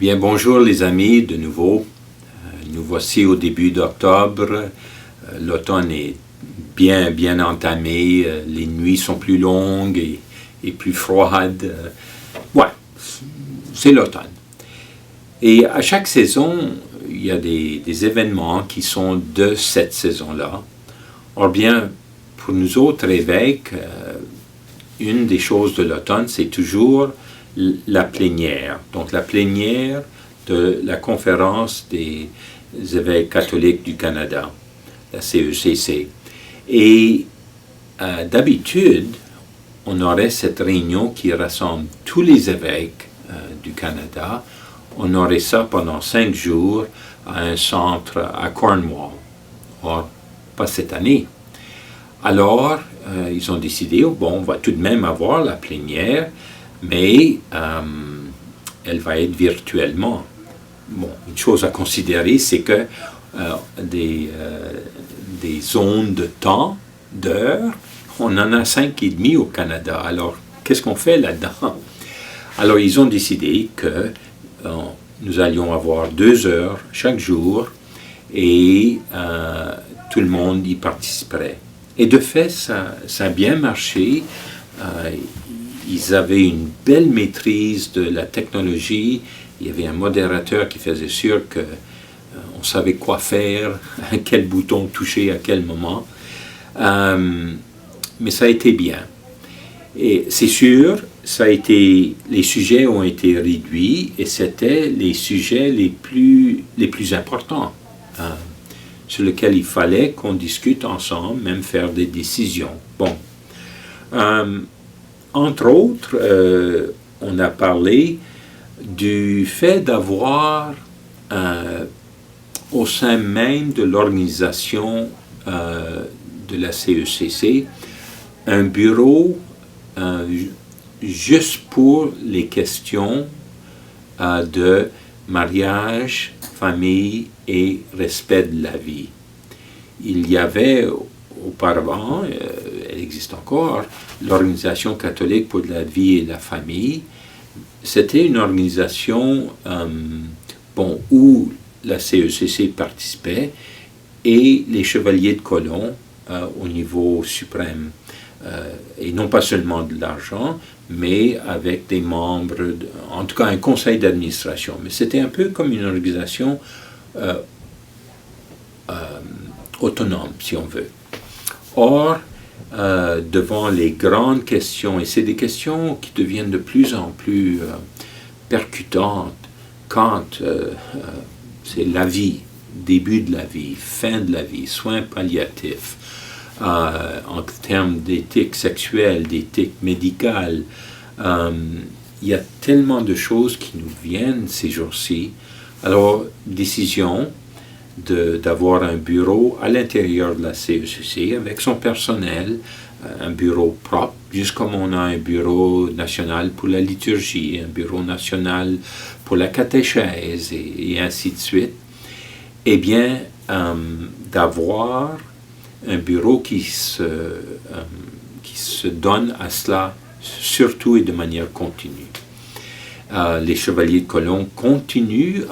Bien, bonjour les amis, de nouveau. Nous voici au début d'octobre. L'automne est bien entamé. Les nuits sont plus longues et plus froides. Ouais, c'est l'automne. Et à chaque saison, il y a des événements qui sont de cette saison-là. Or bien, pour nous autres évêques, une des choses de l'automne, c'est toujours la plénière. Donc la plénière de la conférence des évêques catholiques du Canada, la CECC. Et d'habitude, on aurait cette réunion qui rassemble tous les évêques du Canada. On aurait ça pendant 5 jours à un centre à Cornwall. Or, pas cette année. Alors, ils ont décidé, on va tout de même avoir la plénière, mais elle va être virtuellement. Bon, une chose à considérer, c'est que des zones de temps, d'heures, on en a 5,5 au Canada. Alors, qu'est-ce qu'on fait là-dedans? Alors, ils ont décidé que nous allions avoir 2 heures chaque jour et tout le monde y participerait. Et de fait, ça a bien marché. Ils avaient une belle maîtrise de la technologie. Il y avait un modérateur qui faisait sûr qu'on savait quoi faire, quel bouton toucher à quel moment. Mais ça a été bien. Et c'est sûr, les sujets ont été réduits et c'était les sujets les plus importants. Sur lequel il fallait qu'on discute ensemble, même faire des décisions. Bon. Entre autres, on a parlé du fait d'avoir au sein même de l'organisation de la CECC un bureau juste pour les questions de mariage, famille et respect de la vie. Il y avait auparavant, elle existe encore, l'Organisation catholique pour la vie et la famille. C'était une organisation où la CECC participait et les chevaliers de colon au niveau suprême. Et non pas seulement de l'argent, mais avec des membres, en tout cas un conseil d'administration. Mais c'était un peu comme une organisation autonome, si on veut. Or, devant les grandes questions, et c'est des questions qui deviennent de plus en plus percutantes, quand c'est la vie, début de la vie, fin de la vie, soins palliatifs, en termes d'éthique sexuelle, d'éthique médicale. Il y a tellement de choses qui nous viennent ces jours-ci. Alors, décision d'avoir un bureau à l'intérieur de la CECC avec son personnel, un bureau propre, juste comme on a un bureau national pour la liturgie, un bureau national pour la catéchèse et ainsi de suite. Eh bien, d'avoir un bureau qui se donne à cela, surtout et de manière continue. Les chevaliers de colon continuent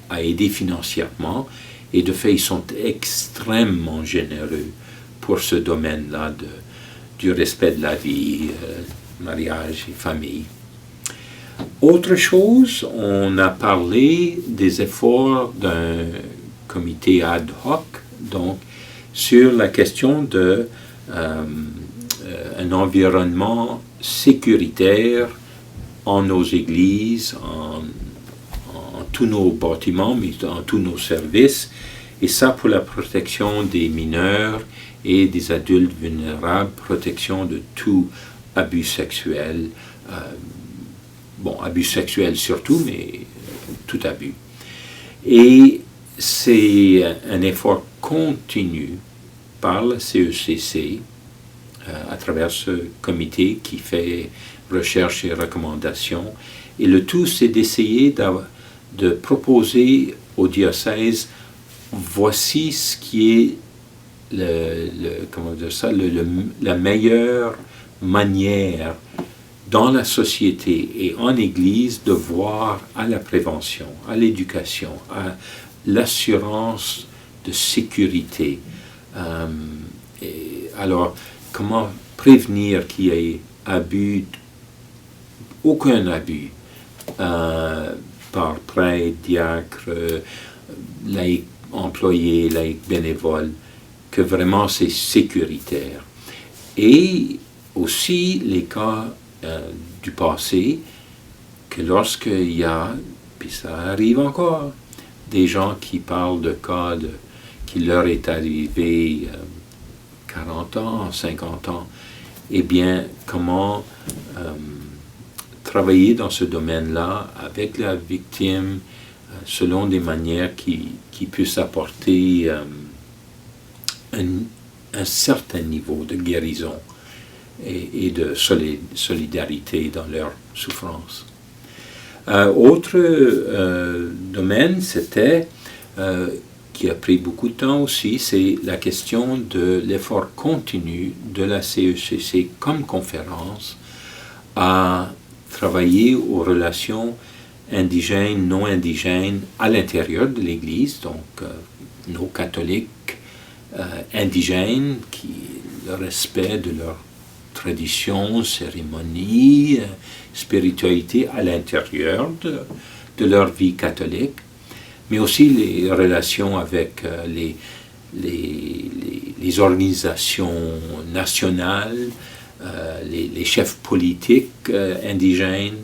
à aider financièrement et de fait, ils sont extrêmement généreux pour ce domaine-là du respect de la vie, mariage et famille. Autre chose, on a parlé des efforts d'un comité ad hoc, donc sur la question de un environnement sécuritaire en nos églises, en tous nos bâtiments, mais en tous nos services, et ça pour la protection des mineurs et des adultes vulnérables, protection de tout abus sexuel, abus sexuel surtout, mais tout abus. Et c'est un effort continu par la CECC à travers ce comité qui fait recherche et recommandations. Et le tout, c'est d'essayer de proposer au diocèse, voici ce qui est la meilleure manière dans la société et en Église de voir à la prévention, à l'éducation, à l'assurance de sécurité. Alors, comment prévenir qu'il y ait aucun abus par prêtre, diacre, laïc, employé, laïc, bénévole, que vraiment c'est sécuritaire. Et aussi les cas du passé, que lorsqu'il y a, puis ça arrive encore, des gens qui parlent de cas qui leur est arrivé 40 ans, 50 ans, eh bien, comment travailler dans ce domaine-là avec la victime selon des manières qui puissent apporter un certain niveau de guérison et de solidarité dans leur souffrance. Autre domaine, qui a pris beaucoup de temps aussi, c'est la question de l'effort continu de la CECC comme conférence à travailler aux relations indigènes, non indigènes à l'intérieur de l'Église, donc nos catholiques indigènes, le respect de leurs traditions, cérémonies, spiritualité à l'intérieur de leur vie catholique, mais aussi les relations avec les organisations nationales, les chefs politiques indigènes,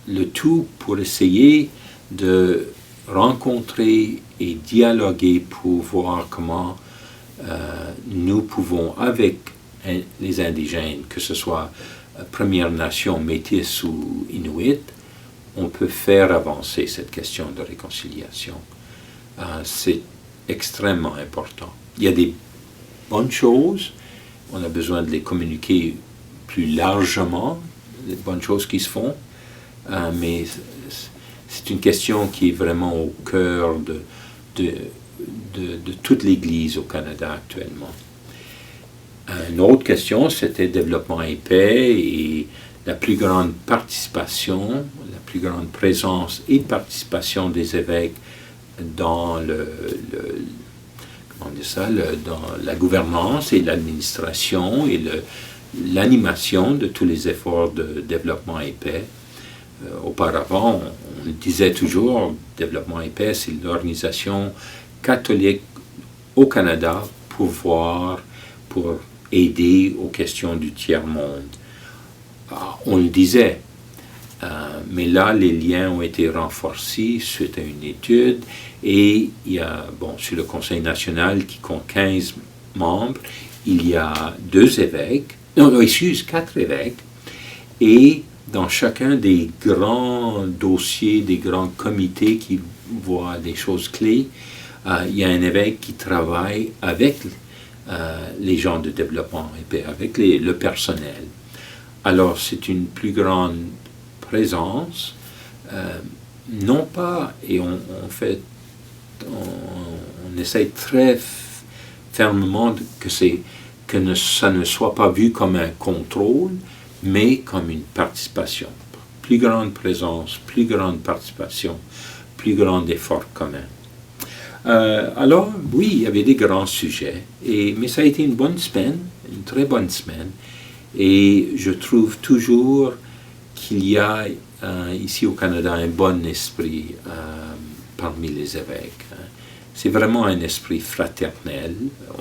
le tout pour essayer de rencontrer et dialoguer pour voir comment nous pouvons, avec les indigènes, que ce soit Première Nation, Métis ou Inuit, on peut faire avancer cette question de réconciliation. C'est extrêmement important. Il y a des bonnes choses, on a besoin de les communiquer plus largement, les bonnes choses qui se font, mais c'est une question qui est vraiment au cœur de toute l'Église au Canada actuellement. Une autre question, c'était développement et paix et la plus grande participation, la plus grande présence et participation des évêques dans dans la gouvernance et l'administration et l'animation de tous les efforts de développement et paix. Auparavant, on disait toujours, développement et paix, c'est l'organisation catholique au Canada pour aider aux questions du tiers-monde. On le disait, mais là, les liens ont été renforcés suite à une étude et il y a, sur le Conseil national qui compte 15 membres, il y a 4 évêques et dans chacun des grands dossiers, des grands comités qui voient des choses clés, il y a un évêque qui travaille avec les gens de développement et paix, avec le personnel. Alors, c'est une plus grande présence, non pas, et on essaie très fermement que ça ne soit pas vu comme un contrôle, mais comme une participation. Plus grande présence, plus grande participation, plus grand effort commun. Alors, oui, il y avait des grands sujets, mais ça a été une bonne semaine, une très bonne semaine, et je trouve toujours qu'il y a ici au Canada un bon esprit parmi les évêques. C'est vraiment un esprit fraternel.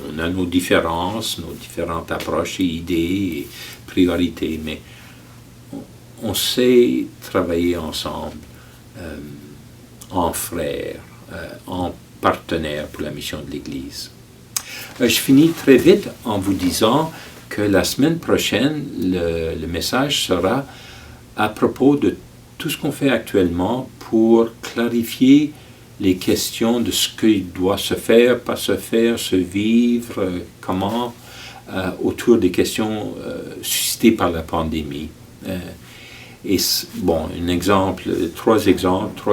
On a nos différences, nos différentes approches et idées et priorités, mais on sait travailler ensemble, en frères, en partenaires pour la mission de l'Église. Je finis très vite en vous disant que la semaine prochaine, le message sera à propos de tout ce qu'on fait actuellement pour clarifier les questions de ce qui doit se faire, pas se faire, se vivre, comment, autour des questions suscitées par la pandémie. Trois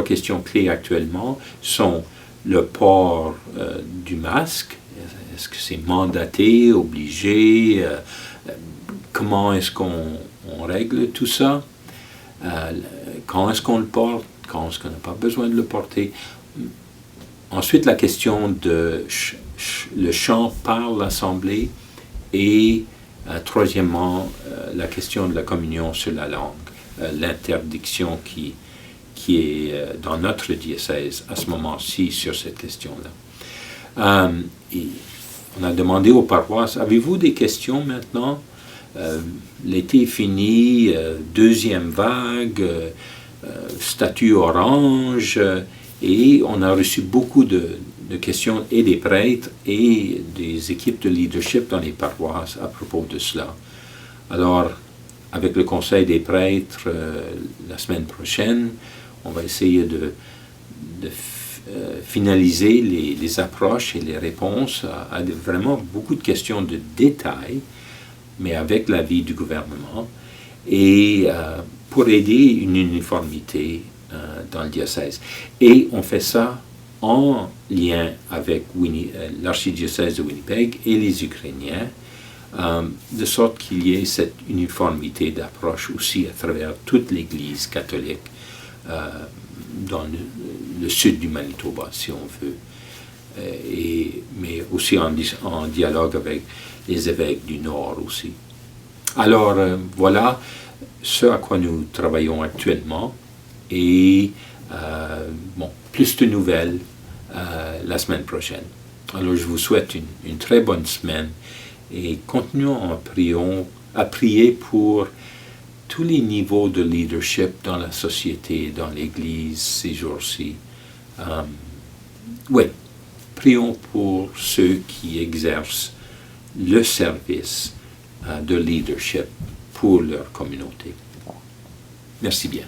questions clés actuellement sont le port du masque. Est-ce que c'est mandaté, obligé, comment est-ce qu'on règle tout ça, quand est-ce qu'on le porte, quand est-ce qu'on n'a pas besoin de le porter. Ensuite, la question de le chant par l'Assemblée et troisièmement, la question de la communion sur la langue, l'interdiction qui est dans notre diocèse à ce moment-ci sur cette question-là. On a demandé aux paroisses, avez-vous des questions maintenant? L'été est fini, deuxième vague, statut orange, et on a reçu beaucoup de questions et des prêtres et des équipes de leadership dans les paroisses à propos de cela. Alors, avec le Conseil des prêtres, la semaine prochaine, on va essayer de finaliser les approches et les réponses à vraiment beaucoup de questions de détail, mais avec l'avis du gouvernement, et pour aider une uniformité dans le diocèse. Et on fait ça en lien avec l'archidiocèse de Winnipeg et les Ukrainiens, de sorte qu'il y ait cette uniformité d'approche aussi à travers toute l'Église catholique dans le sud du Manitoba, si on veut, mais aussi en dialogue avec les évêques du Nord aussi. Alors, voilà ce à quoi nous travaillons actuellement, et plus de nouvelles la semaine prochaine. Alors, je vous souhaite une très bonne semaine, et continuons à prier pour tous les niveaux de leadership dans la société, dans l'Église ces jours-ci. Oui, prions pour ceux qui exercent le service de leadership pour leur communauté. Merci bien.